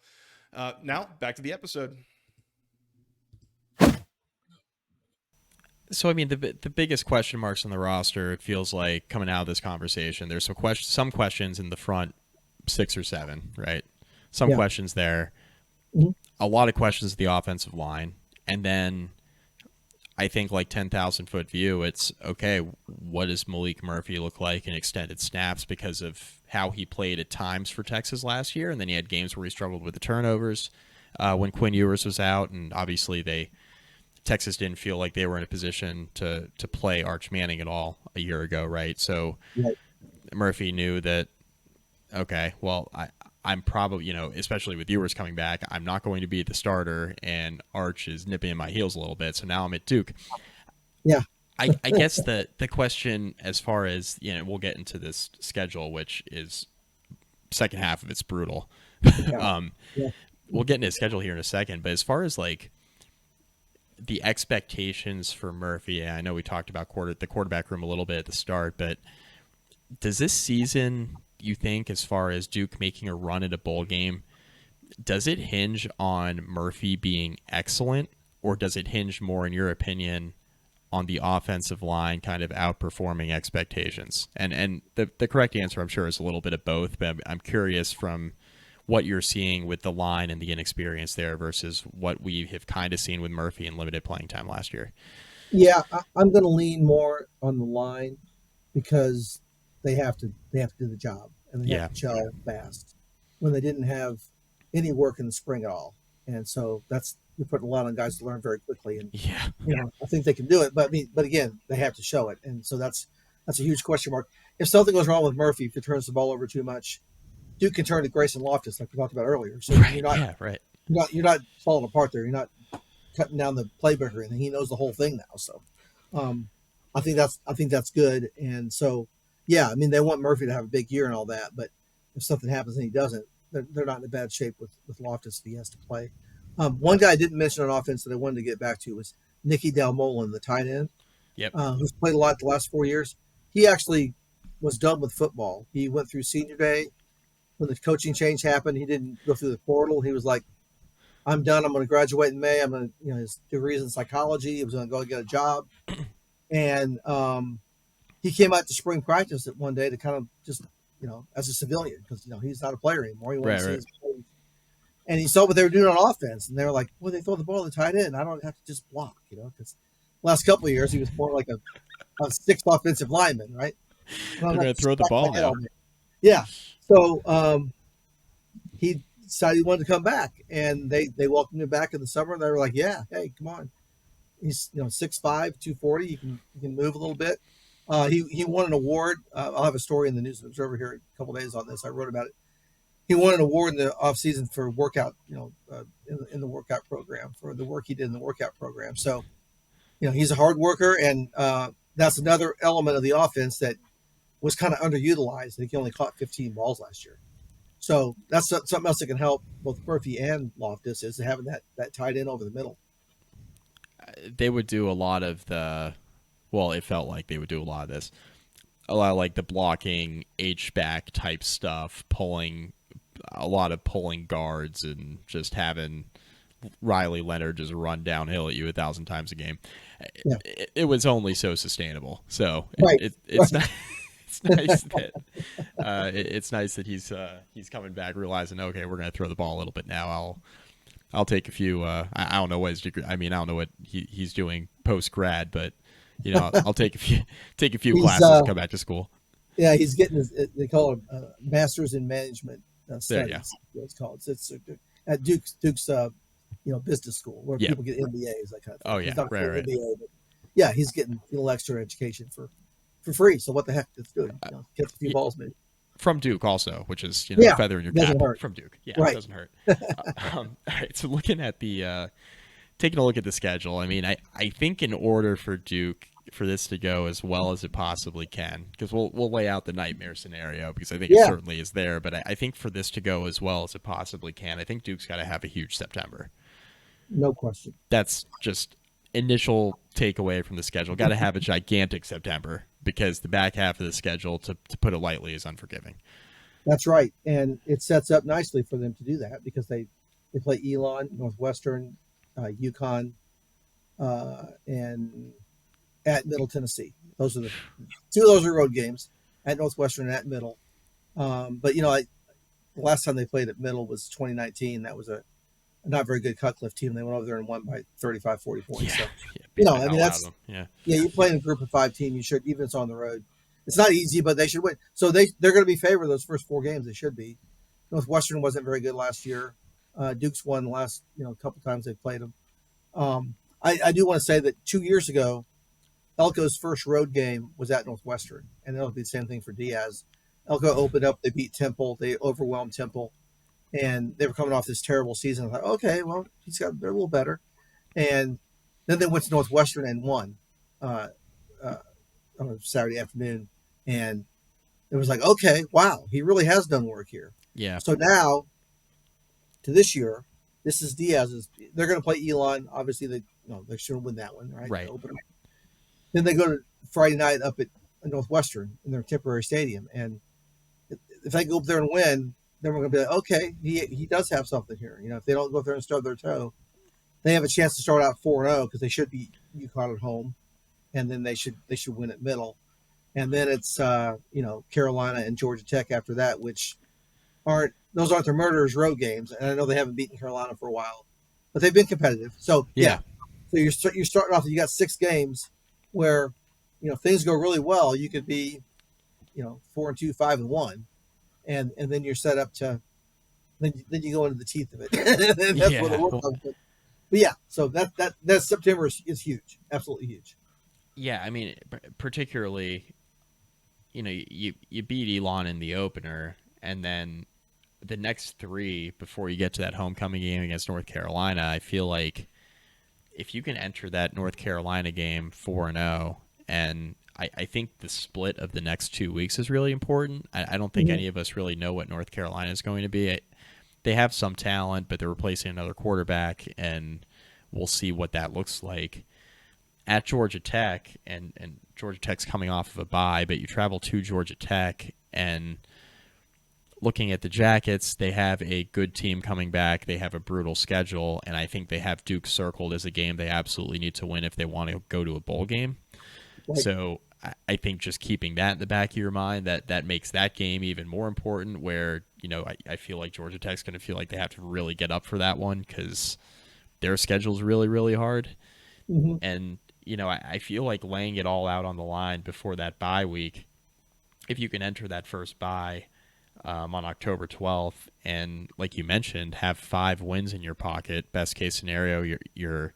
Now, back to the episode. So, I mean, the biggest question marks on the roster, it feels like, coming out of this conversation, there's some questions in the front 6 or 7, right? Some questions there. Mm-hmm. A lot of questions at the offensive line. And then I think, like, 10,000-foot view, it's, okay, what does Malik Murphy look like in extended snaps because of how he played at times for Texas last year? And then he had games where he struggled with the turnovers when Quinn Ewers was out. And obviously Texas didn't feel like they were in a position to play Arch Manning at all a year ago, right? So Murphy knew that, okay, well, I'm probably, especially with Ewers coming back, I'm not going to be the starter, and Arch is nipping in my heels a little bit, so now I'm at Duke. Yeah. I guess the question, as far as, we'll get into this schedule, which is second half of it's brutal. Yeah. Yeah. We'll get into his schedule here in a second, but as far as like the expectations for Murphy, I know we talked about the quarterback room a little bit at the start, but does this season, you think, as far as Duke making a run at a bowl game, does it hinge on Murphy being excellent, or does it hinge more, in your opinion, on the offensive line kind of outperforming expectations? And the correct answer, I'm sure, is a little bit of both, but I'm curious from what you're seeing with the line and the inexperience there versus what we have kind of seen with Murphy in limited playing time last year. Yeah, I'm going to lean more on the line because they have to do the job, and they have to gel fast when they didn't have any work in the spring at all. And so you're putting a lot on guys to learn very quickly. And I think they can do it, but again, they have to show it. And so that's a huge question mark. If something goes wrong with Murphy, if he turns the ball over too much, Duke can turn to Grayson Loftus, like we talked about earlier. So you're not falling apart there. You're not cutting down the playbook or anything. He knows the whole thing now. So I think that's good. And so, they want Murphy to have a big year and all that, but if something happens and he doesn't, they're not in a bad shape with Loftus if he has to play. One guy I didn't mention on offense that I wanted to get back to was Nicky Dalmolin, the tight end, who's played a lot the last 4 years. He actually was done with football. He went through senior day. When the coaching change happened, he didn't go through the portal. He was like, I'm done. I'm going to graduate in May. I'm going to, his degrees in psychology. He was going to go get a job. And he came out to spring practice at one day to kind of just, as a civilian, because, he's not a player anymore. He wanted to see his players. And he saw what they were doing on offense. And they were like, well, they throw the ball to the tight end. I don't have to just block, because last couple of years he was more like a sixth offensive lineman, right? They're going to throw the ball now. Yeah. So he decided he wanted to come back, and they welcomed him back in the summer. And they were like, "Yeah, hey, come on." He's 6'5", 240. You can move a little bit. He won an award. I'll have a story in the News-Observer here in a couple of days on this. I wrote about it. He won an award in the off season for workout, in the workout program for the work he did in the workout program. So, he's a hard worker, and that's another element of the offense that was kind of underutilized. I think he only caught 15 balls last year. So that's something else that can help both Murphy and Loftus, is having that tight end over the middle. They would do a lot of it felt like they would do a lot of this. A lot of like the blocking, H-back type stuff, pulling guards, and just having Riley Leonard just run downhill at you 1,000 times a game. Yeah. It was only so sustainable. So it's not. It's nice that it's nice that he's coming back, realizing, okay, we're going to throw the ball a little bit now. I'll take a few. I don't know what his degree. I don't know what he's doing post grad, but I'll take a few classes and come back to school. Yeah, he's getting they call it Masters in Management Studies. What it's called. It's at Duke's business school where people get MBAs, that kind of thing. Oh yeah, he's not right. MBA, but he's getting a little extra education for free. So what the heck? It's good. Catch a few balls, maybe. From Duke also, which is feather in your cap. From Duke. Yeah, right. It doesn't hurt. All right, so looking at taking a look at the schedule, I think in order for Duke, for this to go as well as it possibly can, because we'll lay out the nightmare scenario, because I think it certainly is there, but I think for this to go as well as it possibly can, I think Duke's got to have a huge September. No question. That's just initial takeaway from the schedule. Got to have a gigantic September, because the back half of the schedule, to put it lightly, is unforgiving. That's right. And it sets up nicely for them to do that, because they play Elon, Northwestern, UConn, and at Middle Tennessee. Those are two of those are road games, at Northwestern and at Middle. But the last time they played at Middle was 2019. That was a not very good Cutcliffe team. They went over there and won by 35, 40 points. So, you're playing a group of 5 team. You should, even if it's on the road. It's not easy, but they should win. So they're going to be favored those first 4 games. They should be. Northwestern wasn't very good last year. Duke's won the last couple times they've played them. I do want to say that 2 years ago, Elko's first road game was at Northwestern, and that'll be the same thing for Diaz. Elko opened up. They beat Temple. They overwhelmed Temple. And they were coming off this terrible season. I thought, okay, well, they're a little better. And then they went to Northwestern and won. on a Saturday afternoon, and it was like, okay, wow, he really has done work here. Yeah. So now to this year, this is Diaz's. They're going to play Elon. Obviously, they should win that one, right? Right. Then they go to Friday night up at Northwestern in their temporary stadium, and if they go up there and win, then we're going to be like, okay, he does have something here. If they don't go up there and stub their toe, they have a chance to start out 4-0 because they should beat UConn at home, and then they should win at Middle, and then it's Carolina and Georgia Tech after that, which aren't their murderers road games, and I know they haven't beaten Carolina for a while, but they've been competitive. So Yeah. So you're starting off. You got 6 games where things go really well. You could be 4-2, 5-1, and then you're set up to then you go into the teeth of it. And that's where the work comes. But yeah, so that September is huge, absolutely huge. Yeah, I mean, particularly, you beat Elon in the opener, and then the next 3 before you get to that homecoming game against North Carolina. I feel like if you can enter that North Carolina game 4-0, and I think the split of the next 2 weeks is really important. I don't think any of us really know what North Carolina is going to be. They have some talent, but they're replacing another quarterback, and we'll see what that looks like. At Georgia Tech, and Georgia Tech's coming off of a bye, but you travel to Georgia Tech, and looking at the Jackets, they have a good team coming back. They have a brutal schedule, and I think they have Duke circled as a game they absolutely need to win if they want to go to a bowl game. Right. So I think just keeping that in the back of your mind, that makes that game even more important, where I feel like Georgia Tech's going to feel like they have to really get up for that one because their schedule's really, really hard. Mm-hmm. And I feel like laying it all out on the line before that bye week, if you can enter that first bye on October 12th, and like you mentioned, have 5 wins in your pocket. Best case scenario, you're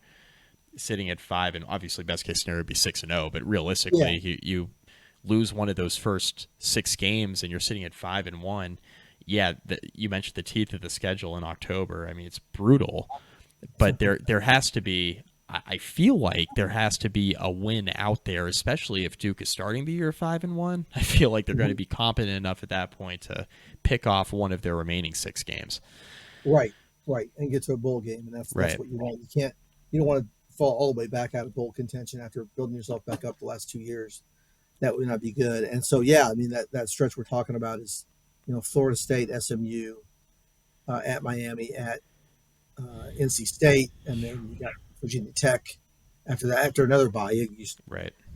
sitting at 5, and obviously best case scenario would be 6-0. But realistically, you lose one of those first 6 games, and you're sitting at 5-1. Yeah, you mentioned the teeth of the schedule in October. I mean, it's brutal, but there has to be. I feel like there has to be a win out there, especially if Duke is starting the year 5-1. I feel like they're going to be competent enough at that point to pick off one of their remaining 6 games. Right, and get to a bowl game, and that's what you want. You don't want to fall all the way back out of bowl contention after building yourself back up the last 2 years. That would not be good. And so, I mean, that stretch we're talking about is, Florida State, SMU, at Miami, at NC State, and then you got Virginia Tech after that. After another bye, you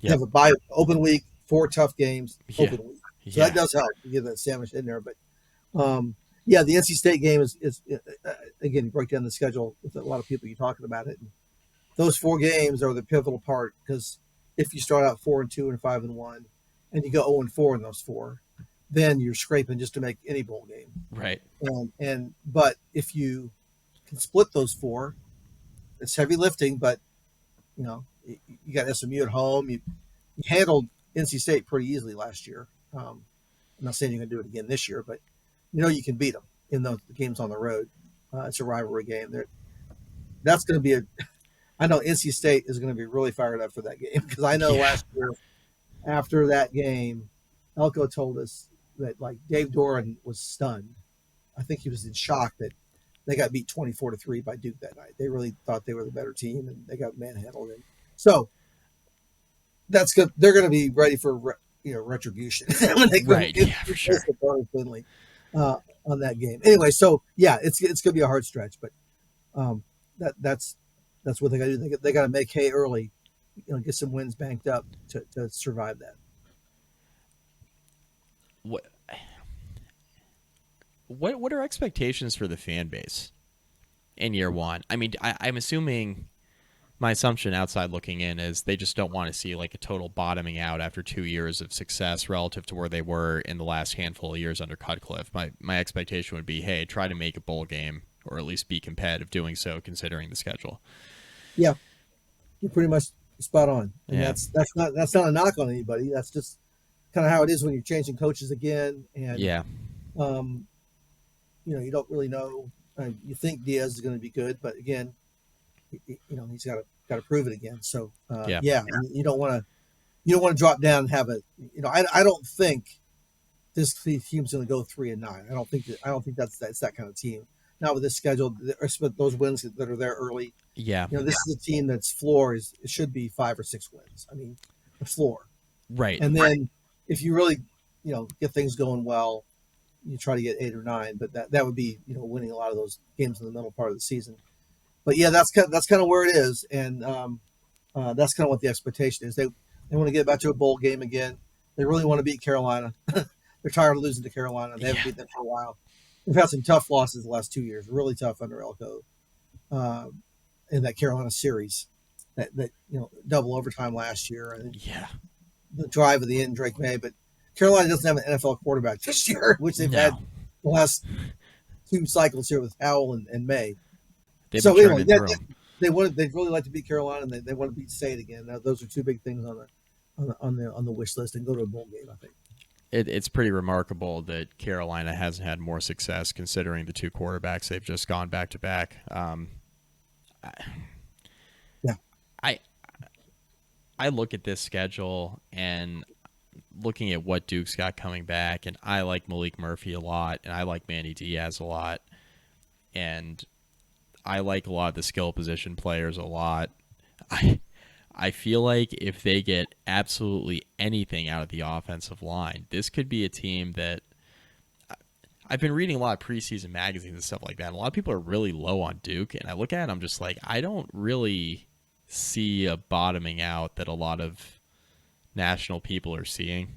have a bye, open week, 4 tough games, open week. So that does help. You get that sandwich in there. But the NC State game is again, you break down the schedule with a lot of people you're talking about it. And those 4 games are the pivotal part, because if you start out 4-2 and 5-1, and you go 0-4 in those 4, then you're scraping just to make any bowl game. Right. But if you can split those 4, it's heavy lifting, but you got SMU at home. You handled NC State pretty easily last year. I'm not saying you're going to do it again this year, but you can beat them in those games on the road. It's a rivalry game. That's going to be I know NC State is going to be really fired up for that game, because I know last year after that game, Elko told us that Dave Doran was stunned. I think he was in shock that they got beat 24-3 by Duke that night. They really thought they were the better team, and they got manhandled. So that's good. They're going to be ready for retribution when they for sure. Finley on that game. Anyway, so it's going to be a hard stretch, but that's what they got to do. They got to make hay early, get some wins banked up to survive that. What are expectations for the fan base in year 1? I mean, I'm assuming, my assumption outside looking in is they just don't want to see a total bottoming out after 2 years of success relative to where they were in the last handful of years under Cutcliffe. My expectation would be, hey, try to make a bowl game, or at least be competitive doing so, considering the schedule. Yeah, you're pretty much spot on. And that's not a knock on anybody. That's just kind of how it is when you're changing coaches again. And you don't really know. You think Diaz is going to be good, but again, he's got to prove it again. So you don't want to you don't want to drop down and have I don't think this team's going to go 3-9. I don't think that's that kind of team. Not with this schedule, those wins that are there early. Yeah. This is a team that's floor it should be 5 or 6 wins. I mean, the floor. Right. And then if you really, get things going well, you try to get 8 or 9. But that would be, winning a lot of those games in the middle part of the season. But yeah, that's kind of where it is, and that's kind of what the expectation is. They want to get back to a bowl game again. They really want to beat Carolina. They're tired of losing to Carolina. They haven't beat them for a while. They've had some tough losses the last 2 years, really tough under Elko, in that Carolina series, that double overtime last year, and the drive at the end, Drake May. But Carolina doesn't have an NFL quarterback this year, which they've had the last 2 cycles here with Howell and May. They'd they'd really like to beat Carolina, and they want to beat State again. Now, those are 2 big things on the wish list, and go to a bowl game, I think. It's pretty remarkable that Carolina hasn't had more success considering the 2 quarterbacks they've just gone back to back. I look at this schedule and looking at what Duke's got coming back, and I like Malik Murphy a lot, and I like Manny Diaz a lot, and I like a lot of the skill position players a lot. I feel like if they get absolutely anything out of the offensive line, this could be a team that I've been reading a lot of preseason magazines and stuff like that. And a lot of people are really low on Duke, and I look at it, I'm just like, I don't really see a bottoming out that a lot of national people are seeing.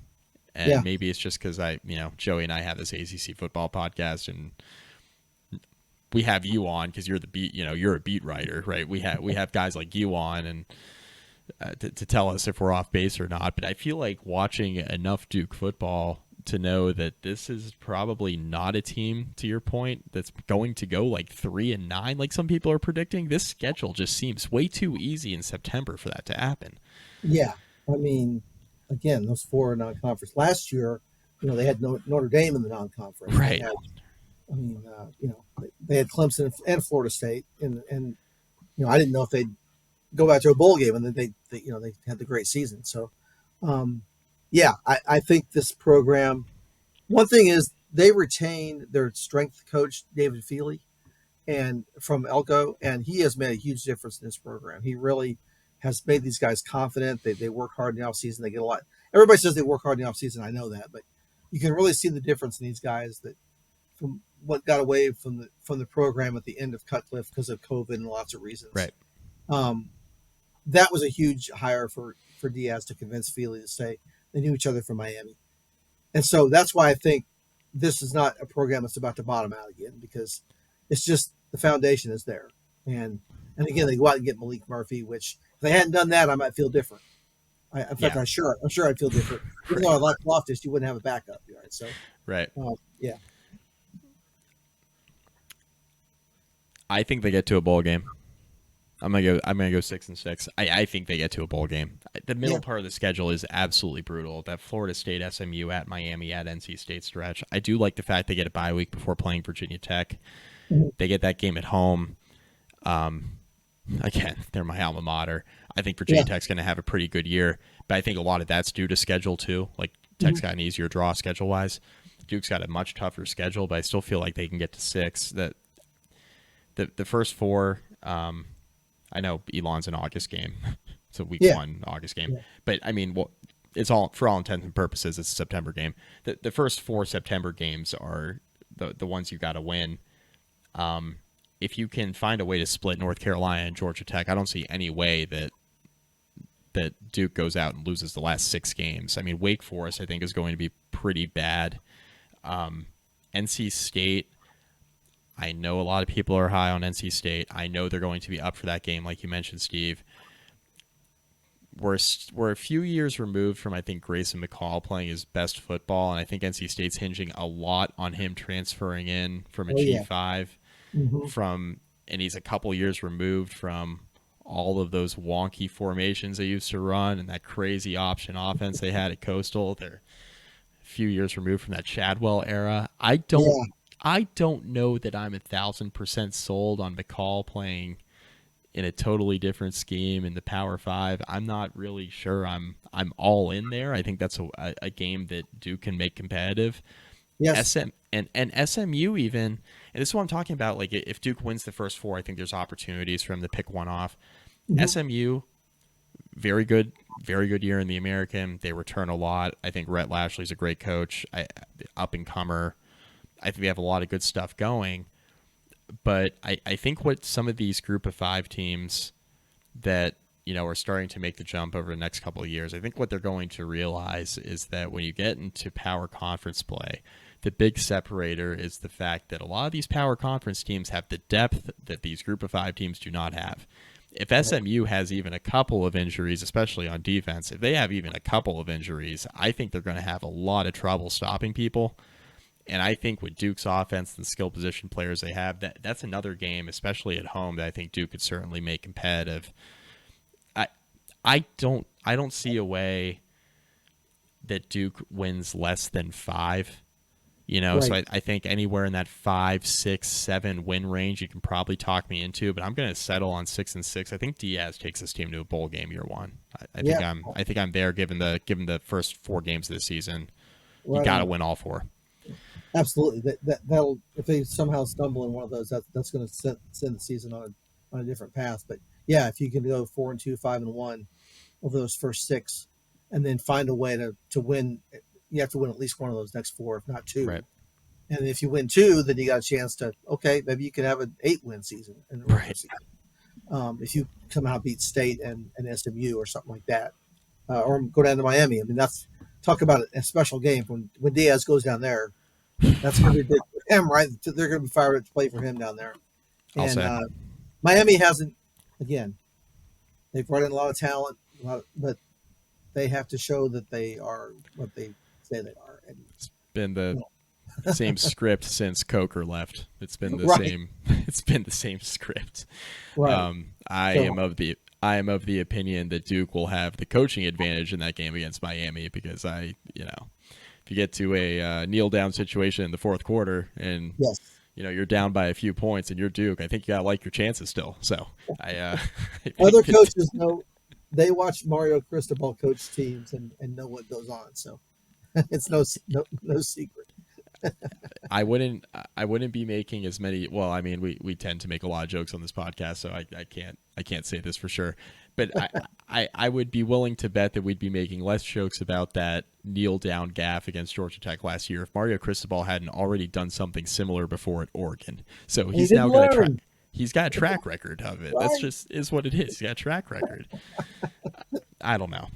And maybe it's just because Joey and I have this ACC football podcast, and we have you on because you're the beat, you're a beat writer, right? We have guys like you on and to tell us if we're off base or not. But I feel like watching enough Duke football to know that this is probably not a team, to your point, that's going to go like 3-9 like some people are predicting. This schedule just seems way too easy in September for that to happen. Yeah, I mean, again, those 4 non-conference last year, they had Notre Dame in the non-conference, right? They had Clemson and Florida State, and I didn't know if they'd go back to a bowl game, and then they had the great season. So, I think this program. One thing is they retained their strength coach David Feely, and from Elko, and he has made a huge difference in this program. He really has made these guys confident. They work hard in the offseason. They get a lot. Everybody says they work hard in the offseason. I know that, but you can really see the difference in these guys that from what got away from the program at the end of Cutcliffe because of COVID and lots of reasons. Right. That was a huge hire for Diaz to convince Feely to stay. They knew each other from Miami. And so that's why I think this is not a program that's about to bottom out again, because it's just the foundation is there. And again, they go out and get Malik Murphy, which if they hadn't done that, I might feel different. I'm sure I'd feel different. Even though I like Loftus, you wouldn't have a backup. Right? So, yeah. I think they get to a bowl game. I'm gonna go 6-6. I think they get to a bowl game. The middle part of the schedule is absolutely brutal. That Florida State, SMU, at Miami, at NC State stretch. I do like the fact they get a bye week before playing Virginia Tech. Mm-hmm. They get that game at home. Again, they're my alma mater. I think Virginia Tech's going to have a pretty good year, but I think a lot of that's due to schedule too. Like Tech's got an easier draw schedule wise. Duke's got a much tougher schedule, but I still feel like they can get to 6. That the first 4. I know Elon's an August game. It's a week 1 August game. Yeah. But, I mean, it's all for all intents and purposes, it's a September game. The first 4 September games are the ones you got to win. If you can find a way to split North Carolina and Georgia Tech, I don't see any way that Duke goes out and loses the last 6 games. I mean, Wake Forest, I think, is going to be pretty bad. NC State, I know a lot of people are high on NC State. I know they're going to be up for that game, like you mentioned, Steve. We're a few years removed from, I think, Grayson McCall playing his best football, and I think NC State's hinging a lot on him transferring in from a G5. And he's a couple years removed from all of those wonky formations they used to run and that crazy option offense they had at Coastal. They're a few years removed from that Chadwell era. I don't know that I'm 1,000% sold on McCall playing in a totally different scheme in the Power Five, I'm not really sure I'm all in there. I think that's a game that Duke can make competitive. Yes. And SMU even, and this is what I'm talking about. Like if Duke wins the first four, I think there's opportunities for him to pick one off. Mhm. SMU, very good year in the American. They return a lot. I think Rhett Lashley's a great coach, up and comer. I think they have a lot of good stuff going. But I think what some of these group of five teams that, are starting to make the jump over the next couple of years, I think what they're going to realize is that when you get into power conference play, the big separator is the fact that a lot of these power conference teams have the depth that these group of five teams do not have. If SMU has even a couple of injuries, especially on defense, if they have even a couple of injuries, I think they're going to have a lot of trouble stopping people. And I think with Duke's offense and the skill position players they have, that's another game, especially at home, that I think Duke could certainly make competitive. I don't see a way that Duke wins less than 5. Right. So I think anywhere in that 5, 6, 7 win range you can probably talk me into, but I'm going to settle on 6-6. I think Diaz takes this team to a bowl game year one. I think I'm there given the first 4 games of the season. You Right got to on. win all 4. Absolutely. That'll, if they somehow stumble in one of those, that's going to send the season on a different path. But yeah, if you can go 4-2, 5-1 over those first 6, and then find a way to win, you have to win at least one of those next 4, if not 2. Right. And if you win 2, then you got a chance to, okay, maybe you can have an 8-win season in the regular season. If you somehow beat State and SMU or something like that, or go down to Miami. I mean, that's talk about a special game when Diaz goes down there. That's going to be big for him, right? They're going to be fired up to play for him down there. I'll And say. Miami hasn't. Again, they've brought in a lot of talent, but they have to show that they are what they say they are. And, It's been the same script since Coker left. It's been the Right. same. It's been the same script. right. I am of the opinion that Duke will have the coaching advantage in that game against Miami because if you get to a kneel down situation in the fourth quarter and Yes. you're down by a few points and you're Duke, I think you gotta like your chances still. So I Other coaches know, they watch Mario Cristobal coach teams and know what goes on. So it's no secret. I wouldn't be making as many. Well, I mean, we tend to make a lot of jokes on this podcast, so I can't say this for sure. But I would be willing to bet that we'd be making less jokes about that kneel down gaff against Georgia Tech last year if Mario Cristobal hadn't already done something similar before at Oregon. So he's now got he's got a track record of it. Right. That's just is what it is. He's got a track record. I don't know.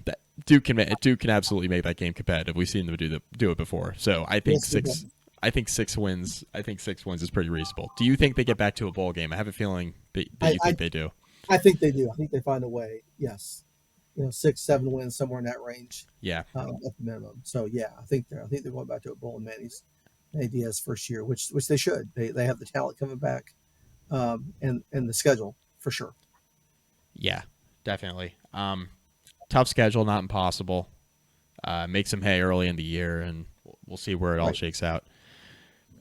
Duke can absolutely make that game competitive. We've seen them do it before. So I think Yes, I think 6 wins. I think 6 wins is pretty reasonable. Do you think they get back to a bowl game? I have a feeling that you think they do. I think they do. I think they find a way. Yes, 6, 7 wins somewhere in that range. Yeah. At the minimum. So yeah, I think they're going back to a bowl in Manny's Diaz first year, which they should. They have the talent coming back, and the schedule for sure. Yeah, definitely. Tough schedule, not impossible. Make some hay early in the year, and we'll see where it all shakes out.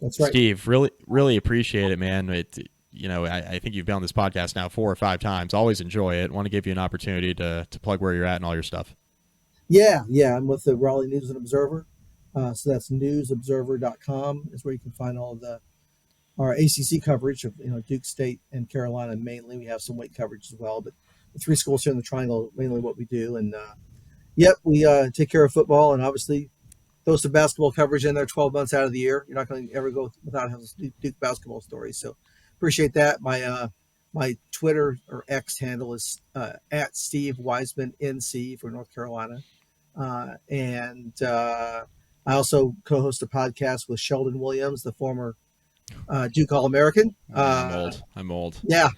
That's right. Steve, really appreciate it, man. I think you've been on this podcast now 4 or 5 times. Always enjoy it. Want to give you an opportunity to plug where you're at and all your stuff. Yeah. I'm with the Raleigh News-Observer. So that's newsobserver.com is where you can find all of our ACC coverage of Duke State and Carolina mainly. We have some weight coverage as well, but the 3 schools here in the Triangle mainly what we do. And we take care of football and obviously throw some basketball coverage in there 12 months out of the year. You're not going to ever go without having Duke basketball stories. So appreciate that. My Twitter or X handle is at Steve Wiseman NC for North Carolina. And I also co-host a podcast with Sheldon Williams, the former Duke All-American. I'm old. Yeah,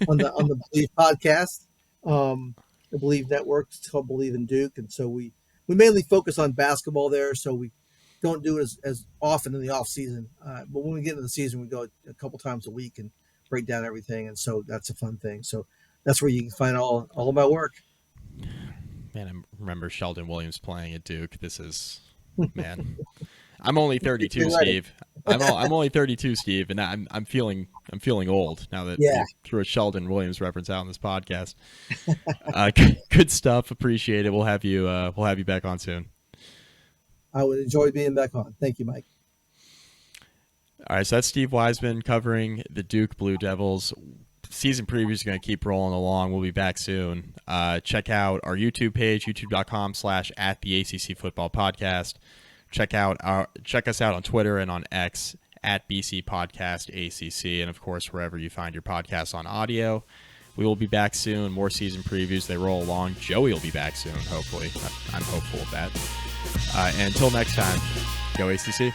on the Believe podcast, the Believe Network. It's called Believe in Duke, and so we mainly focus on basketball there. So we don't do it as often in the off season, but when we get into the season, we go a couple times a week and break down everything, and so that's a fun thing. So that's where you can find all of my work. Man, I remember Sheldon Williams playing at Duke. This is, man. I'm only 32, You're ready. Steve. I'm only 32, Steve, and I'm feeling old now that Yeah. you threw a Sheldon Williams reference out in this podcast. Good stuff. Appreciate it. We'll have you back on soon. I would enjoy being back on. Thank you, Mike. All right, so that's Steve Wiseman covering the Duke Blue Devils. Season preview is going to keep rolling along. We'll be back soon. Check out our YouTube page, youtube.com/@the-ACC Football Podcast. Check us out on Twitter and on X @BC Podcast ACC, and of course wherever you find your podcasts on audio. We will be back soon. More season previews, they roll along. Joey will be back soon, hopefully. I'm hopeful of that. And until next time, go ACC.